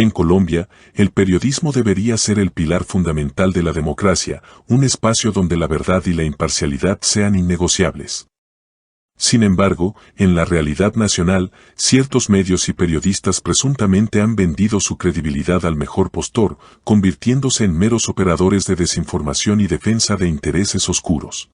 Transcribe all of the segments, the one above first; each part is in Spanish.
En Colombia, el periodismo debería ser el pilar fundamental de la democracia, un espacio donde la verdad y la imparcialidad sean innegociables. Sin embargo, en la realidad nacional, ciertos medios y periodistas presuntamente han vendido su credibilidad al mejor postor, convirtiéndose en meros operadores de desinformación y defensa de intereses oscuros.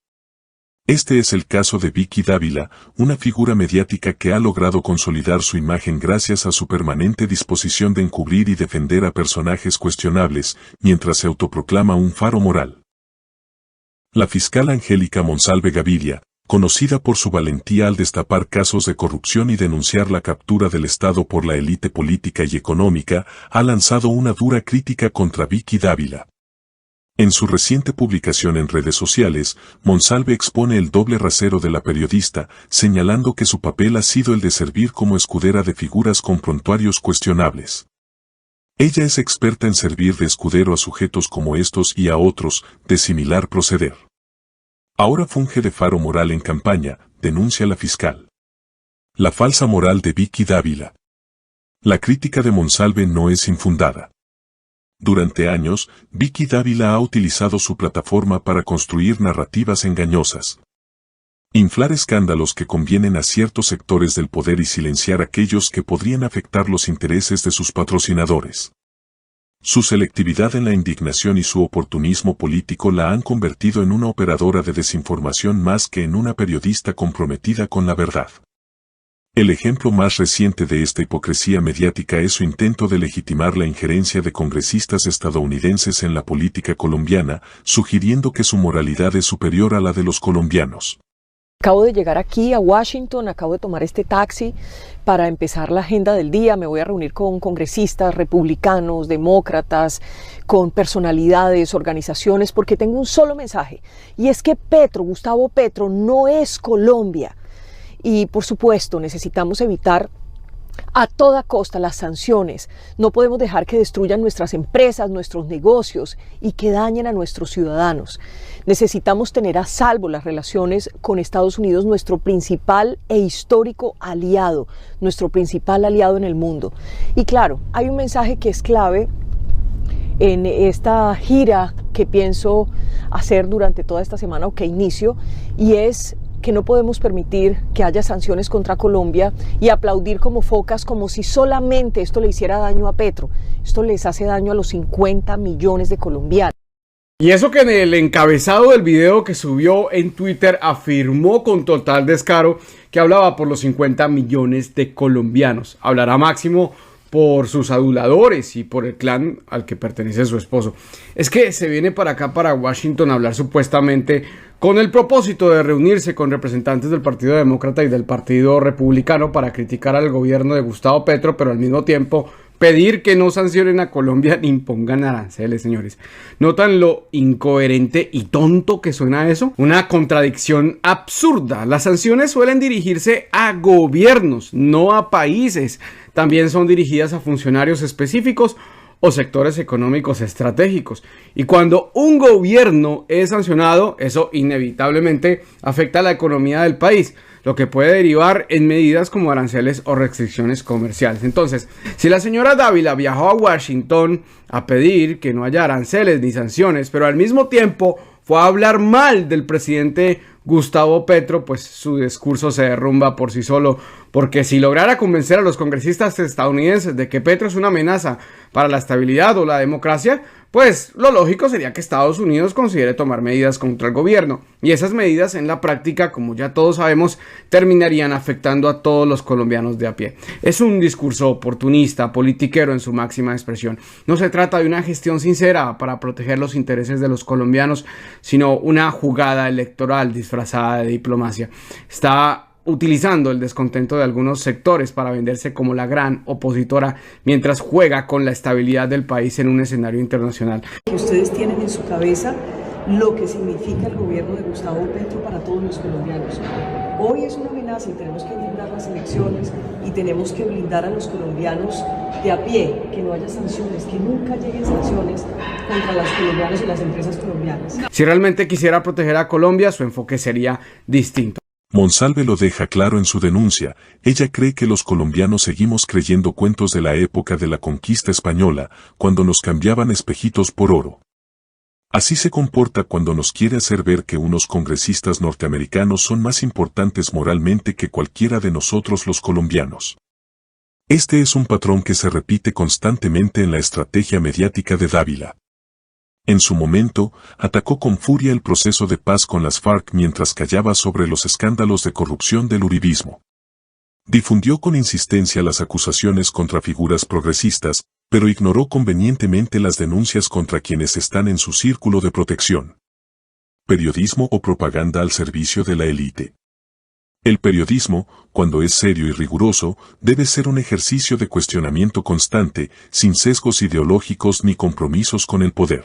Este es el caso de Vicky Dávila, una figura mediática que ha logrado consolidar su imagen gracias a su permanente disposición de encubrir y defender a personajes cuestionables, mientras se autoproclama un faro moral. La fiscal Angélica Monsalve Gaviria, conocida por su valentía al destapar casos de corrupción y denunciar la captura del Estado por la élite política y económica, ha lanzado una dura crítica contra Vicky Dávila. En su reciente publicación en redes sociales, Monsalve expone el doble rasero de la periodista, señalando que su papel ha sido el de servir como escudera de figuras con prontuarios cuestionables. Ella es experta en servir de escudero a sujetos como estos y a otros, de similar proceder. Ahora funge de faro moral en campaña, denuncia la fiscal. La falsa moral de Vicky Dávila. La crítica de Monsalve no es infundada. Durante años, Vicky Dávila ha utilizado su plataforma para construir narrativas engañosas. Inflar escándalos que convienen a ciertos sectores del poder y silenciar aquellos que podrían afectar los intereses de sus patrocinadores. Su selectividad en la indignación y su oportunismo político la han convertido en una operadora de desinformación más que en una periodista comprometida con la verdad. El ejemplo más reciente de esta hipocresía mediática es su intento de legitimar la injerencia de congresistas estadounidenses en la política colombiana, sugiriendo que su moralidad es superior a la de los colombianos. Acabo de llegar aquí a Washington, acabo de tomar este taxi para empezar la agenda del día. Me voy a reunir con congresistas, republicanos, demócratas, con personalidades, organizaciones, porque tengo un solo mensaje. Y es que Gustavo Petro, no es Colombia. Y por supuesto, necesitamos evitar a toda costa las sanciones. No podemos dejar que destruyan nuestras empresas, nuestros negocios y que dañen a nuestros ciudadanos. Necesitamos tener a salvo las relaciones con Estados Unidos, nuestro principal e histórico aliado, nuestro principal aliado en el mundo. Y claro, hay un mensaje que es clave en esta gira que pienso hacer durante toda esta semana o que inicio, y es que no podemos permitir que haya sanciones contra Colombia y aplaudir como focas como si solamente esto le hiciera daño a Petro. Esto les hace daño a los 50 millones de colombianos. Y eso que en el encabezado del video que subió en Twitter afirmó con total descaro que hablaba por los 50 millones de colombianos. Hablará máximo por sus aduladores y por el clan al que pertenece su esposo. Es que se viene para acá, para Washington, a hablar supuestamente con el propósito de reunirse con representantes del Partido Demócrata y del Partido Republicano para criticar al gobierno de Gustavo Petro, pero al mismo tiempo pedir que no sancionen a Colombia ni impongan aranceles, señores. ¿Notan lo incoherente y tonto que suena eso? Una contradicción absurda. Las sanciones suelen dirigirse a gobiernos, no a países. También son dirigidas a funcionarios específicos o sectores económicos estratégicos. Y cuando un gobierno es sancionado, eso inevitablemente afecta a la economía del país, lo que puede derivar en medidas como aranceles o restricciones comerciales. Entonces, si la señora Dávila viajó a Washington a pedir que no haya aranceles ni sanciones, pero al mismo tiempo fue a hablar mal del presidente Gustavo Petro, pues su discurso se derrumba por sí solo, porque si lograra convencer a los congresistas estadounidenses de que Petro es una amenaza para la estabilidad o la democracia, pues lo lógico sería que Estados Unidos considere tomar medidas contra el gobierno, y esas medidas en la práctica, como ya todos sabemos, terminarían afectando a todos los colombianos de a pie. Es un discurso oportunista, politiquero en su máxima expresión. No se trata de una gestión sincera para proteger los intereses de los colombianos, sino una jugada electoral disfrazada de diplomacia. Está utilizando el descontento de algunos sectores para venderse como la gran opositora mientras juega con la estabilidad del país en un escenario internacional. Que ustedes tienen en su cabeza lo que significa el gobierno de Gustavo Petro para todos los colombianos. Hoy es una amenaza y tenemos que blindar las elecciones y tenemos que blindar a los colombianos de a pie, que no haya sanciones, que nunca lleguen sanciones contra los colombianos y las empresas colombianas. Si realmente quisiera proteger a Colombia, su enfoque sería distinto. Monsalve lo deja claro en su denuncia. Ella cree que los colombianos seguimos creyendo cuentos de la época de la conquista española, cuando nos cambiaban espejitos por oro. Así se comporta cuando nos quiere hacer ver que unos congresistas norteamericanos son más importantes moralmente que cualquiera de nosotros los colombianos. Este es un patrón que se repite constantemente en la estrategia mediática de Dávila. En su momento, atacó con furia el proceso de paz con las FARC mientras callaba sobre los escándalos de corrupción del uribismo. Difundió con insistencia las acusaciones contra figuras progresistas, pero ignoró convenientemente las denuncias contra quienes están en su círculo de protección. Periodismo o propaganda al servicio de la élite. El periodismo, cuando es serio y riguroso, debe ser un ejercicio de cuestionamiento constante, sin sesgos ideológicos ni compromisos con el poder.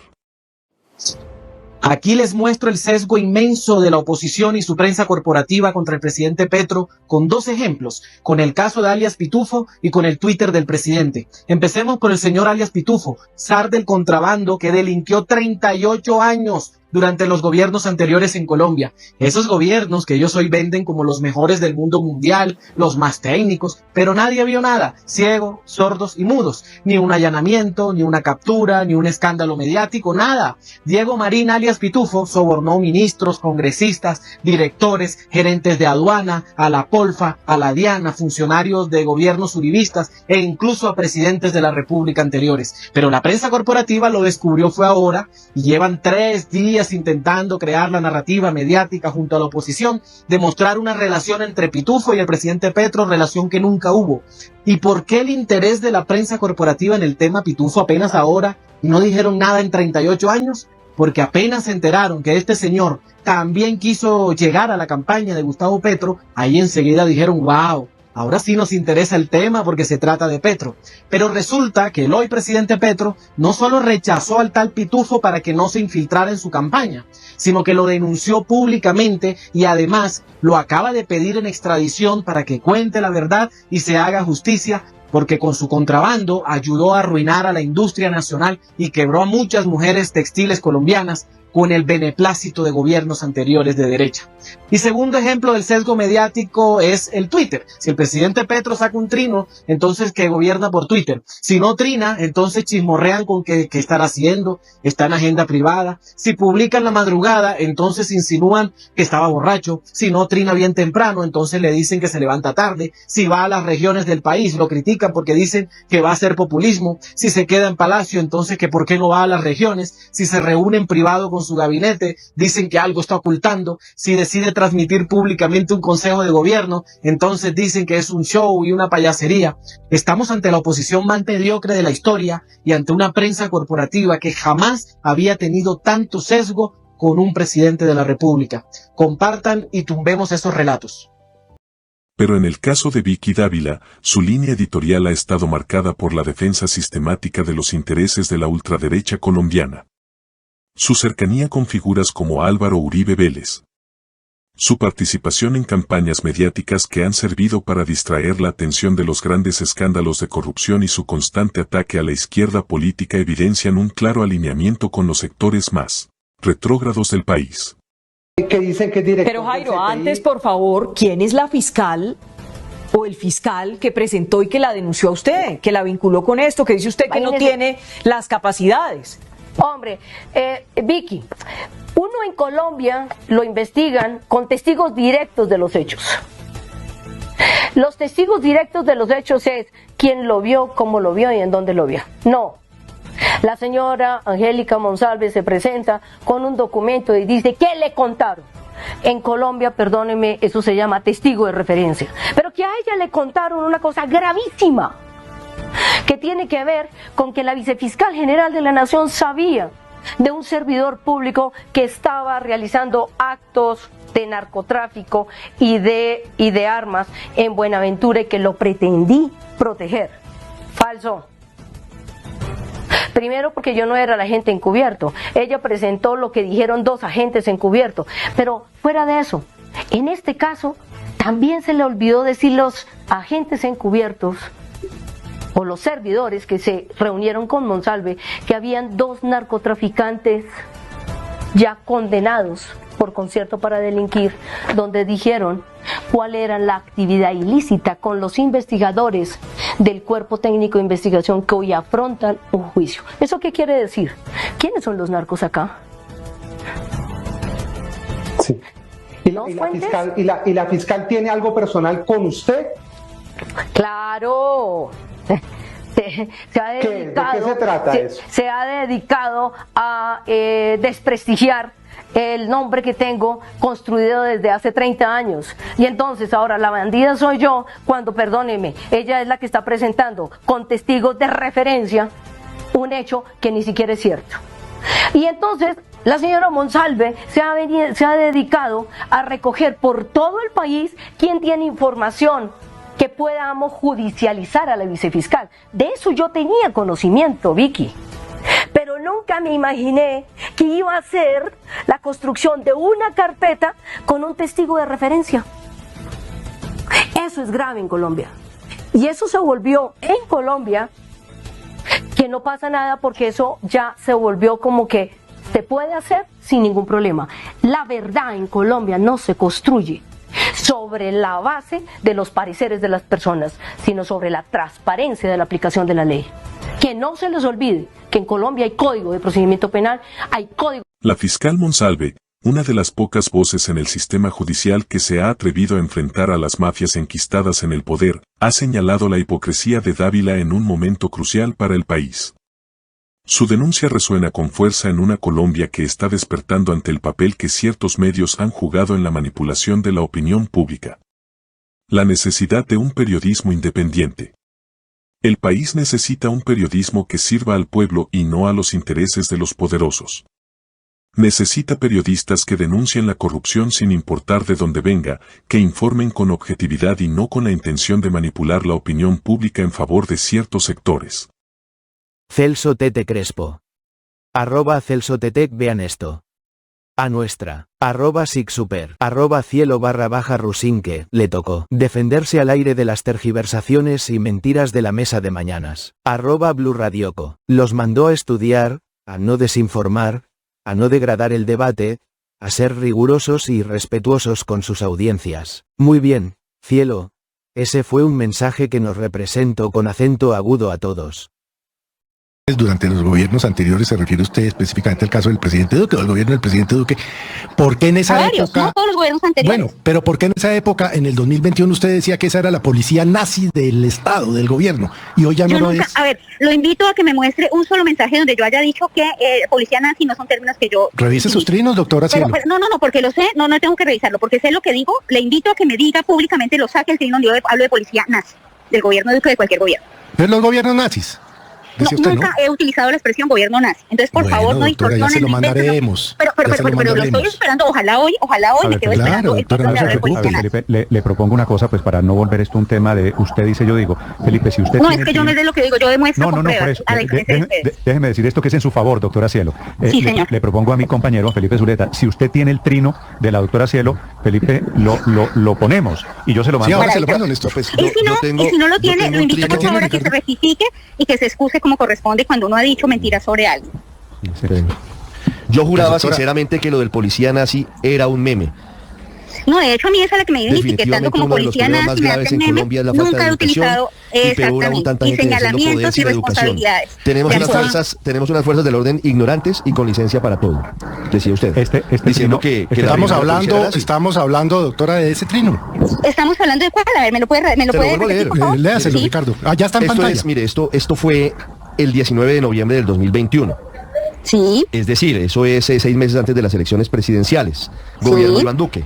Aquí les muestro el sesgo inmenso de la oposición y su prensa corporativa contra el presidente Petro con dos ejemplos, con el caso de alias Pitufo y con el Twitter del presidente. Empecemos por el señor alias Pitufo, zar del contrabando que delinquió 38 años durante los gobiernos anteriores en Colombia. Esos gobiernos que ellos hoy venden como los mejores del mundo mundial, los más técnicos, pero nadie vio nada, ciegos, sordos y mudos. Ni un allanamiento, ni una captura, ni un escándalo mediático, nada. Diego Marín alias Pitufo sobornó ministros, congresistas, directores, gerentes de aduana, a la Polfa, a la Diana, funcionarios de gobiernos uribistas e incluso a presidentes de la República anteriores. Pero la prensa corporativa lo descubrió fue ahora y llevan 3 días intentando crear la narrativa mediática junto a la oposición, demostrar una relación entre Pitufo y el presidente Petro, relación que nunca hubo. ¿Y por qué el interés de la prensa corporativa en el tema Pitufo apenas ahora y no dijeron nada en 38 años? Porque apenas se enteraron que este señor también quiso llegar a la campaña de Gustavo Petro, ahí enseguida dijeron, wow, ahora sí nos interesa el tema porque se trata de Petro. Pero resulta que el hoy presidente Petro no solo rechazó al tal Pitufo para que no se infiltrara en su campaña, sino que lo denunció públicamente y además lo acaba de pedir en extradición para que cuente la verdad y se haga justicia, porque con su contrabando ayudó a arruinar a la industria nacional y quebró a muchas mujeres textiles colombianas con el beneplácito de gobiernos anteriores de derecha. Y segundo ejemplo del sesgo mediático es el Twitter. Si el presidente Petro saca un trino, entonces que gobierna por Twitter. Si no trina, entonces chismorrean con qué estará haciendo, está en agenda privada. Si publica en la madrugada, entonces insinúan que estaba borracho. Si no trina bien temprano, entonces le dicen que se levanta tarde. Si va a las regiones del país, lo critican porque dicen que va a hacer populismo. Si se queda en Palacio, entonces que por qué no va a las regiones. Si se reúne en privado con su gabinete, dicen que algo está ocultando. Si decide transmitir públicamente un consejo de gobierno, entonces dicen que es un show y una payasería. Estamos ante la oposición más mediocre de la historia y ante una prensa corporativa que jamás había tenido tanto sesgo con un presidente de la República. Compartan y tumbemos esos relatos. Pero en el caso de Vicky Dávila, su línea editorial ha estado marcada por la defensa sistemática de los intereses de la ultraderecha colombiana. Su cercanía con figuras como Álvaro Uribe Vélez. Su participación en campañas mediáticas que han servido para distraer la atención de los grandes escándalos de corrupción y su constante ataque a la izquierda política evidencian un claro alineamiento con los sectores más retrógrados del país. Que dicen que es director Pero Jairo, del CTI. antes, por favor, ¿quién es la fiscal o el fiscal que presentó y que la denunció a usted, que la vinculó con esto, que dice usted que no tiene las capacidades? Hombre, Vicky, uno en Colombia lo investigan con testigos directos de los hechos. Los testigos directos de los hechos es quién lo vio, cómo lo vio y en dónde lo vio. No. La señora Angélica Monsalve se presenta con un documento y dice ¿qué le contaron? En Colombia, perdónenme, eso se llama testigo de referencia. Pero que a ella le contaron una cosa gravísima, que tiene que ver con que la vicefiscal general de la Nación sabía de un servidor público que estaba realizando actos de narcotráfico y de armas en Buenaventura y que lo pretendí proteger. Falso. Primero porque yo no era el agente encubierto. Ella presentó lo que dijeron 2 agentes encubiertos. Pero fuera de eso, en este caso también se le olvidó decir los agentes encubiertos o los servidores que se reunieron con Monsalve, que habían 2 narcotraficantes ya condenados por concierto para delinquir, donde dijeron cuál era la actividad ilícita con los investigadores del Cuerpo Técnico de Investigación que hoy afrontan un juicio. ¿Eso qué quiere decir? ¿Quiénes son los narcos acá? Sí. ¿Y la fiscal tiene algo personal con usted? ¡Claro! Se ha dedicado, ¿De qué se trata eso? Se ha dedicado a desprestigiar el nombre que tengo construido desde hace 30 años. Y entonces ahora la bandida soy yo cuando, perdóneme, ella es la que está presentando con testigos de referencia un hecho que ni siquiera es cierto. Y entonces la señora Monsalve se ha dedicado a recoger por todo el país quién tiene información que podamos judicializar a la vicefiscal. De eso yo tenía conocimiento, Vicky. Pero nunca me imaginé que iba a ser la construcción de una carpeta con un testigo de referencia. Eso es grave en Colombia. Y eso se volvió en Colombia que no pasa nada porque eso ya se volvió como que se puede hacer sin ningún problema. La verdad en Colombia no se construye sobre la base de los pareceres de las personas, sino sobre la transparencia de la aplicación de la ley. Que no se les olvide que en Colombia hay código de procedimiento penal, hay código. La fiscal Monsalve, una de las pocas voces en el sistema judicial que se ha atrevido a enfrentar a las mafias enquistadas en el poder, ha señalado la hipocresía de Dávila en un momento crucial para el país. Su denuncia resuena con fuerza en una Colombia que está despertando ante el papel que ciertos medios han jugado en la manipulación de la opinión pública. La necesidad de un periodismo independiente. El país necesita un periodismo que sirva al pueblo y no a los intereses de los poderosos. Necesita periodistas que denuncien la corrupción sin importar de dónde venga, que informen con objetividad y no con la intención de manipular la opinión pública en favor de ciertos sectores. Celso Tete Crespo. @CelsoTetec, vean esto. A nuestra, @SigSuper, @cielo_Rusinque, le tocó defenderse al aire de las tergiversaciones y mentiras de la mesa de mañanas. @BluRadioco, los mandó a estudiar, a no desinformar, a no degradar el debate, a ser rigurosos y respetuosos con sus audiencias. Muy bien, cielo. Ese fue un mensaje que nos representó con acento agudo a todos. Durante los gobiernos anteriores, se refiere usted específicamente al caso del presidente Duque o del gobierno del presidente Duque. ¿Por qué en esa época? No todos los gobiernos anteriores. Bueno, pero ¿por qué en esa época, en el 2021, usted decía que esa era la policía nazi del Estado, del gobierno? Y hoy ya no lo es. A ver, lo invito a que me muestre un solo mensaje donde yo haya dicho que policía nazi no son términos que yo... Revise sus trinos, doctora Cielo. No, porque lo sé, no tengo que revisarlo, porque sé lo que digo. Le invito a que me diga públicamente, lo saque el trino donde yo hablo de policía nazi, del gobierno Duque, de cualquier gobierno. ¿Pero los gobiernos nazis? No, nunca he utilizado la expresión gobierno nazi. Entonces, por favor, no distorsionen. Ya se lo mandaremos. Pero lo estoy esperando. Ojalá hoy me quedo esperando. Felipe, le propongo una cosa, pues para no volver esto un tema de usted dice, yo digo. Felipe, si usted no, es que yo no es de lo que digo, yo demuestro con pruebas. Por eso. Déjeme decir esto que es en su favor, doctora Cielo. Sí, señor. Le propongo a mi compañero, Felipe Zuleta, si usted tiene el trino de la doctora Cielo, Felipe, lo ponemos. Y yo se lo mando. Sí, ahora se lo mando, listo. Pues, y si no lo tiene, lo invito por favor a que se rectifique y que se excuse como corresponde cuando uno ha dicho mentiras sobre algo. Yo juraba sinceramente que lo del policía nazi era un meme. No, de hecho a mí esa es la que me viven etiquetando como policía nazi, me hacen meme. Nunca he utilizado exactamente y señalamientos y responsabilidades. Tenemos unas fuerzas del orden ignorantes y con licencia para todo, decía usted. Diciendo que estamos hablando, doctora, de ese trino. Estamos hablando de cuál, a ver, me lo puede leer. Léaselo, ¿sí? Ricardo. Ya está en pantalla. Mire, esto fue el 19 de noviembre del 2021. Sí. Es decir, eso es 6 meses antes de las elecciones presidenciales. Gobierno de Iván Duque.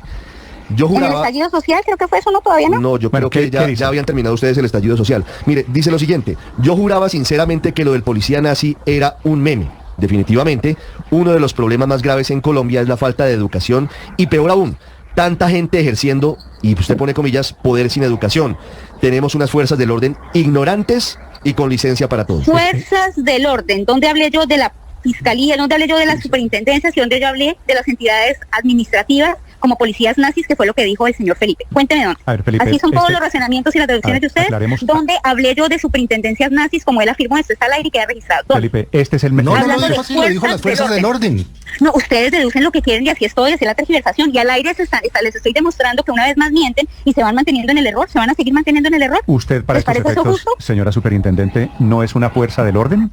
Yo juraba... ¿En el estallido social creo que fue eso, no? ¿Todavía no? No, yo creo que ya habían terminado ustedes el estallido social. Mire, dice lo siguiente. Yo juraba sinceramente que lo del policía nazi era un meme. Definitivamente, uno de los problemas más graves en Colombia es la falta de educación y peor aún, tanta gente ejerciendo, y usted pone comillas, poder sin educación. Tenemos unas fuerzas del orden ignorantes y con licencia para todo. Fuerzas del orden, ¿dónde hablé yo de la fiscalía? ¿Dónde hablé yo de las superintendencias? ¿Y dónde yo hablé de las entidades administrativas como policías nazis, que fue lo que dijo el señor Felipe. Cuénteme, don. A ver, Felipe, así son todos los razonamientos y las deducciones de ustedes, donde hablé yo de superintendencias nazis, como él afirmó, esto está al aire y queda registrado. ¿Dónde? Felipe, este es el... No lo dijo así, lo dijo las fuerzas del orden. No, ustedes deducen lo que quieren y así es todo, y así es la tergiversación. Y al aire les estoy demostrando que una vez más mienten y se van manteniendo en el error, se van a seguir manteniendo en el error. ¿Usted, para estos efectos, señora superintendente, no es una fuerza del orden?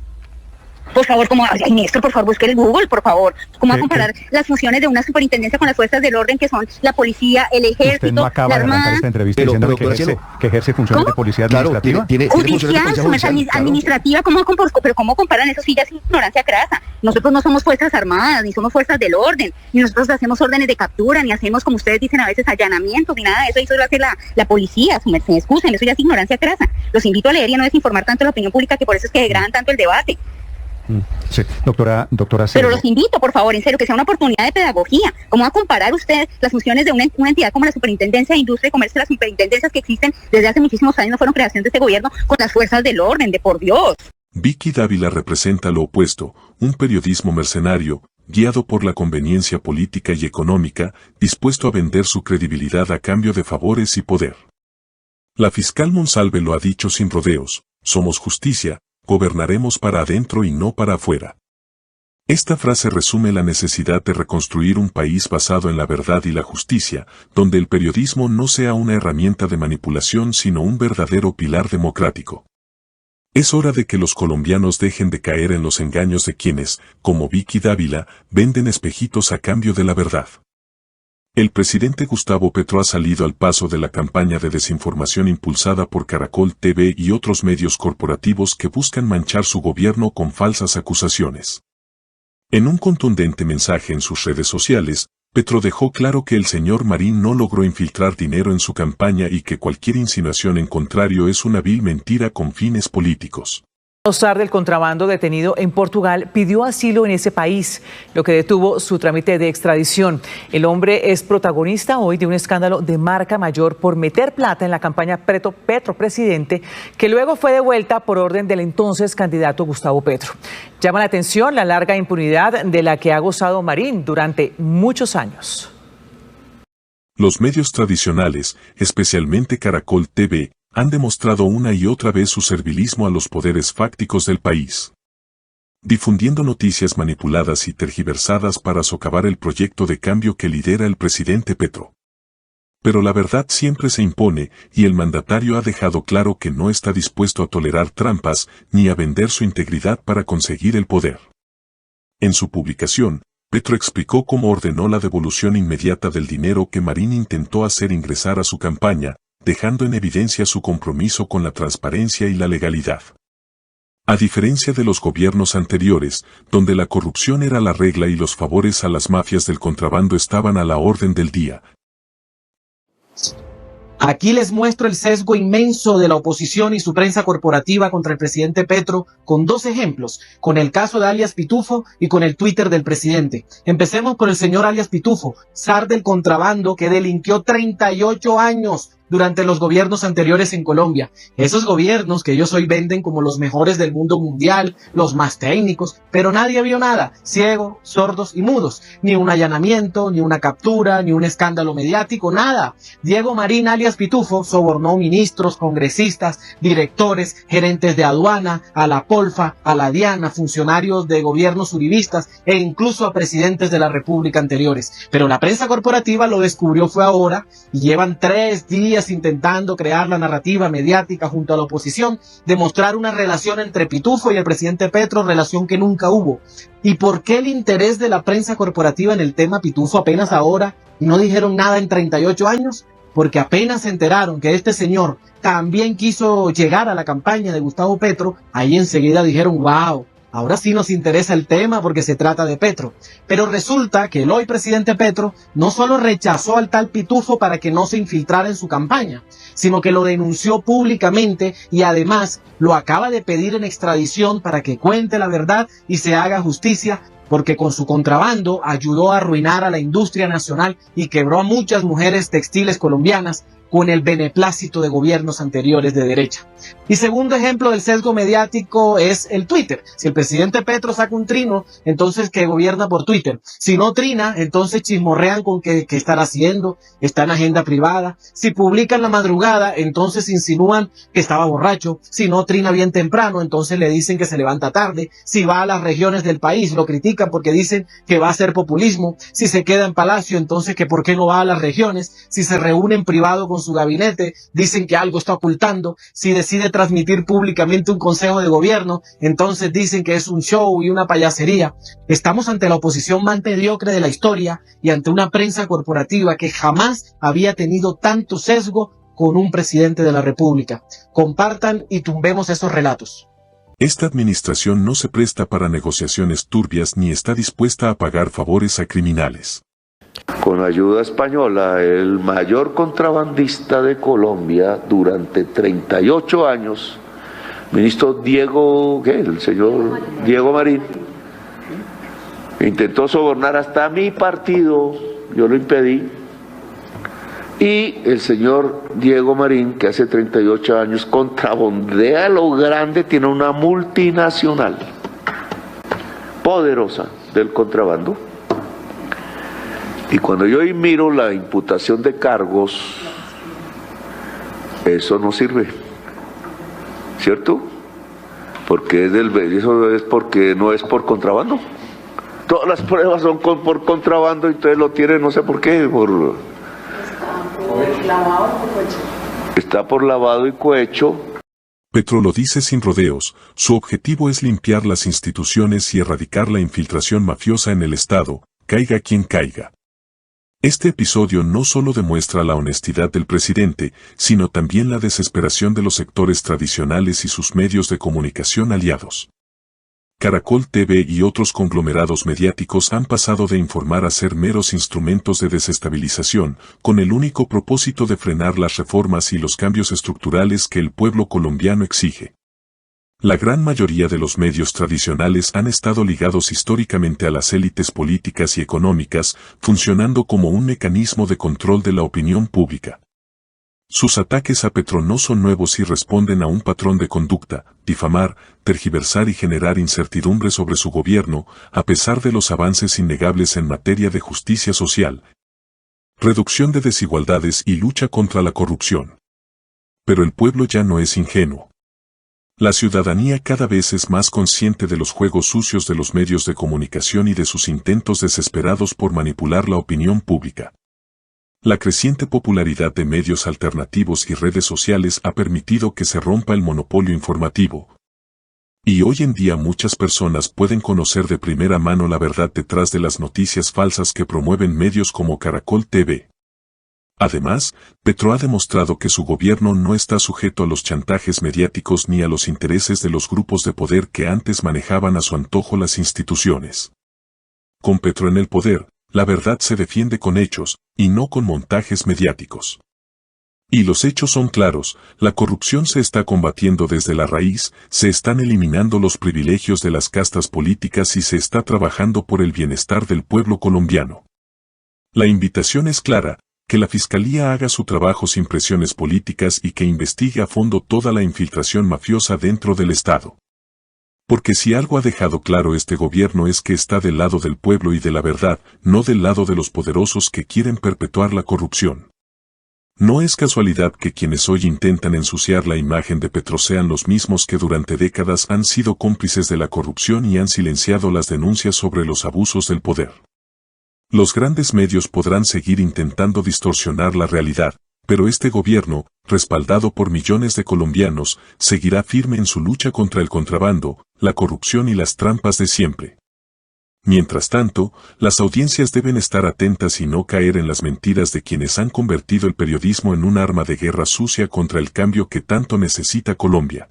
Por favor, Néstor, por favor, busque el Google, por favor. ¿Cómo va a comparar las funciones de una superintendencia con las fuerzas del orden, que son la policía, el ejército, usted no acaba la armada? De arrancar esta entrevista diciendo que ejerce funciones de policía administrativa. Administrativa, pero ¿cómo comparan eso? Sí, ya es ignorancia crasa. Nosotros no somos fuerzas armadas, ni somos fuerzas del orden, ni nosotros hacemos órdenes de captura, ni hacemos, como ustedes dicen a veces, allanamientos, ni nada de eso. Eso lo hace la policía, su merced, excusen, eso ya es ignorancia crasa. Los invito a leer y a no desinformar tanto la opinión pública, que por eso es que degradan tanto el debate. Sí, doctora Pero los invito, por favor, en serio, que sea una oportunidad de pedagogía. ¿Cómo va a comparar usted las funciones de una entidad como la Superintendencia de Industria y Comercio, las superintendencias que existen desde hace muchísimos años, no fueron creación de este gobierno, con las fuerzas del orden, de por Dios? Vicky Dávila representa lo opuesto, un periodismo mercenario, guiado por la conveniencia política y económica, dispuesto a vender su credibilidad a cambio de favores y poder. La fiscal Monsalve lo ha dicho sin rodeos: somos justicia, gobernaremos para adentro y no para afuera. Esta frase resume la necesidad de reconstruir un país basado en la verdad y la justicia, donde el periodismo no sea una herramienta de manipulación sino un verdadero pilar democrático. Es hora de que los colombianos dejen de caer en los engaños de quienes, como Vicky Dávila, venden espejitos a cambio de la verdad. El presidente Gustavo Petro ha salido al paso de la campaña de desinformación impulsada por Caracol TV y otros medios corporativos que buscan manchar su gobierno con falsas acusaciones. En un contundente mensaje en sus redes sociales, Petro dejó claro que el señor Marín no logró infiltrar dinero en su campaña y que cualquier insinuación en contrario es una vil mentira con fines políticos. Osar del contrabando detenido en Portugal pidió asilo en ese país, lo que detuvo su trámite de extradición. El hombre es protagonista hoy de un escándalo de marca mayor por meter plata en la campaña Petro Presidente, que luego fue devuelta por orden del entonces candidato Gustavo Petro. Llama la atención la larga impunidad de la que ha gozado Marín durante muchos años. Los medios tradicionales, especialmente Caracol TV, han demostrado una y otra vez su servilismo a los poderes fácticos del país, difundiendo noticias manipuladas y tergiversadas para socavar el proyecto de cambio que lidera el presidente Petro. Pero la verdad siempre se impone, y el mandatario ha dejado claro que no está dispuesto a tolerar trampas ni a vender su integridad para conseguir el poder. En su publicación, Petro explicó cómo ordenó la devolución inmediata del dinero que Marín intentó hacer ingresar a su campaña, dejando en evidencia su compromiso con la transparencia y la legalidad. A diferencia de los gobiernos anteriores, donde la corrupción era la regla y los favores a las mafias del contrabando estaban a la orden del día. Aquí les muestro el sesgo inmenso de la oposición y su prensa corporativa contra el presidente Petro con dos ejemplos, con el caso de alias Pitufo y con el Twitter del presidente. Empecemos por el señor alias Pitufo, zar del contrabando que delinquió 38 años durante los gobiernos anteriores en Colombia. Esos gobiernos que ellos hoy venden como los mejores del mundo mundial, los más técnicos, pero nadie vio nada, ciegos, sordos y mudos. Ni un allanamiento, ni una captura, ni un escándalo mediático, nada. Diego Marín alias Pitufo sobornó ministros, congresistas, directores, gerentes de aduana, a la Polfa, a la Diana, funcionarios de gobiernos uribistas e incluso a presidentes de la República anteriores. Pero la prensa corporativa lo descubrió fue ahora y llevan 3 días intentando crear la narrativa mediática junto a la oposición, demostrar una relación entre Pitufo y el presidente Petro, relación que nunca hubo. ¿Y por qué el interés de la prensa corporativa en el tema Pitufo apenas ahora y no dijeron nada en 38 años? Porque apenas se enteraron que este señor también quiso llegar a la campaña de Gustavo Petro, ahí enseguida dijeron, wow, ahora sí nos interesa el tema porque se trata de Petro. Pero resulta que el hoy presidente Petro no solo rechazó al tal Pitufo para que no se infiltrara en su campaña, sino que lo denunció públicamente y además lo acaba de pedir en extradición para que cuente la verdad y se haga justicia, porque con su contrabando ayudó a arruinar a la industria nacional y quebró a muchas mujeres textiles colombianas, con el beneplácito de gobiernos anteriores de derecha. Y segundo ejemplo del sesgo mediático es el Twitter. Si el presidente Petro saca un trino, entonces que gobierna por Twitter. Si no trina, entonces chismorrean con qué están haciendo, está en agenda privada. Si publica en la madrugada, entonces insinúan que estaba borracho. Si no trina bien temprano, entonces le dicen que se levanta tarde. Si va a las regiones del país, lo critican porque dicen que va a hacer populismo. Si se queda en Palacio, entonces que por qué no va a las regiones. Si se reúne en privado con su gabinete, dicen que algo está ocultando. Si decide transmitir públicamente un consejo de gobierno, entonces dicen que es un show y una payasería. Estamos ante la oposición más mediocre de la historia y ante una prensa corporativa que jamás había tenido tanto sesgo con un presidente de la República. Compartan y tumbemos esos relatos. Esta administración no se presta para negociaciones turbias ni está dispuesta a pagar favores a criminales. Con ayuda española, el mayor contrabandista de Colombia durante 38 años, ministro el señor Diego Marín, intentó sobornar hasta mi partido, yo lo impedí, y el señor Diego Marín, que hace 38 años contrabandea a lo grande, tiene una multinacional poderosa del contrabando. Y cuando yo ahí miro la imputación de cargos, eso no sirve, ¿cierto? Porque eso es porque no es por contrabando. Todas las pruebas son por contrabando y ustedes lo tienen, no sé por qué, está por lavado y cohecho. Petro lo dice sin rodeos, su objetivo es limpiar las instituciones y erradicar la infiltración mafiosa en el Estado, caiga quien caiga. Este episodio no solo demuestra la honestidad del presidente, sino también la desesperación de los sectores tradicionales y sus medios de comunicación aliados. Caracol TV y otros conglomerados mediáticos han pasado de informar a ser meros instrumentos de desestabilización, con el único propósito de frenar las reformas y los cambios estructurales que el pueblo colombiano exige. La gran mayoría de los medios tradicionales han estado ligados históricamente a las élites políticas y económicas, funcionando como un mecanismo de control de la opinión pública. Sus ataques a Petro no son nuevos y responden a un patrón de conducta: difamar, tergiversar y generar incertidumbre sobre su gobierno, a pesar de los avances innegables en materia de justicia social, reducción de desigualdades y lucha contra la corrupción. Pero el pueblo ya no es ingenuo. La ciudadanía cada vez es más consciente de los juegos sucios de los medios de comunicación y de sus intentos desesperados por manipular la opinión pública. La creciente popularidad de medios alternativos y redes sociales ha permitido que se rompa el monopolio informativo. Y hoy en día muchas personas pueden conocer de primera mano la verdad detrás de las noticias falsas que promueven medios como Caracol TV. Además, Petro ha demostrado que su gobierno no está sujeto a los chantajes mediáticos ni a los intereses de los grupos de poder que antes manejaban a su antojo las instituciones. Con Petro en el poder, la verdad se defiende con hechos, y no con montajes mediáticos. Y los hechos son claros: la corrupción se está combatiendo desde la raíz, se están eliminando los privilegios de las castas políticas y se está trabajando por el bienestar del pueblo colombiano. La invitación es clara: que la Fiscalía haga su trabajo sin presiones políticas y que investigue a fondo toda la infiltración mafiosa dentro del Estado. Porque si algo ha dejado claro este gobierno es que está del lado del pueblo y de la verdad, no del lado de los poderosos que quieren perpetuar la corrupción. No es casualidad que quienes hoy intentan ensuciar la imagen de Petro sean los mismos que durante décadas han sido cómplices de la corrupción y han silenciado las denuncias sobre los abusos del poder. Los grandes medios podrán seguir intentando distorsionar la realidad, pero este gobierno, respaldado por millones de colombianos, seguirá firme en su lucha contra el contrabando, la corrupción y las trampas de siempre. Mientras tanto, las audiencias deben estar atentas y no caer en las mentiras de quienes han convertido el periodismo en un arma de guerra sucia contra el cambio que tanto necesita Colombia.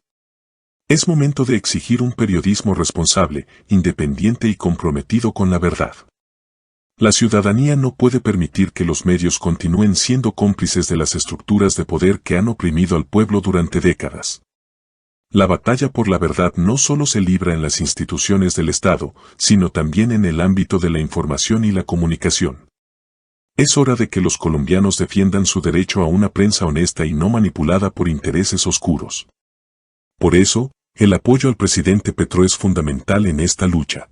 Es momento de exigir un periodismo responsable, independiente y comprometido con la verdad. La ciudadanía no puede permitir que los medios continúen siendo cómplices de las estructuras de poder que han oprimido al pueblo durante décadas. La batalla por la verdad no solo se libra en las instituciones del Estado, sino también en el ámbito de la información y la comunicación. Es hora de que los colombianos defiendan su derecho a una prensa honesta y no manipulada por intereses oscuros. Por eso, el apoyo al presidente Petro es fundamental en esta lucha.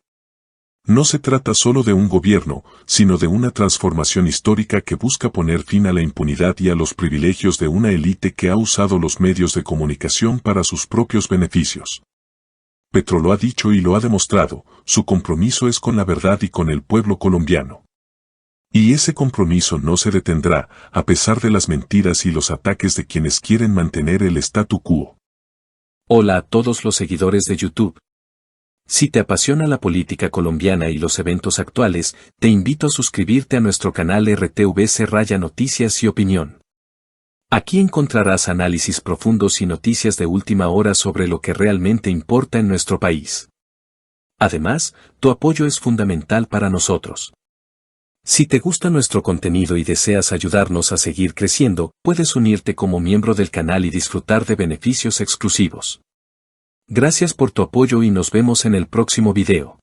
No se trata solo de un gobierno, sino de una transformación histórica que busca poner fin a la impunidad y a los privilegios de una élite que ha usado los medios de comunicación para sus propios beneficios. Petro lo ha dicho y lo ha demostrado, su compromiso es con la verdad y con el pueblo colombiano. Y ese compromiso no se detendrá, a pesar de las mentiras y los ataques de quienes quieren mantener el statu quo. Hola a todos los seguidores de YouTube. Si te apasiona la política colombiana y los eventos actuales, te invito a suscribirte a nuestro canal RTVC Noticias y Opinión. Aquí encontrarás análisis profundos y noticias de última hora sobre lo que realmente importa en nuestro país. Además, tu apoyo es fundamental para nosotros. Si te gusta nuestro contenido y deseas ayudarnos a seguir creciendo, puedes unirte como miembro del canal y disfrutar de beneficios exclusivos. Gracias por tu apoyo y nos vemos en el próximo video.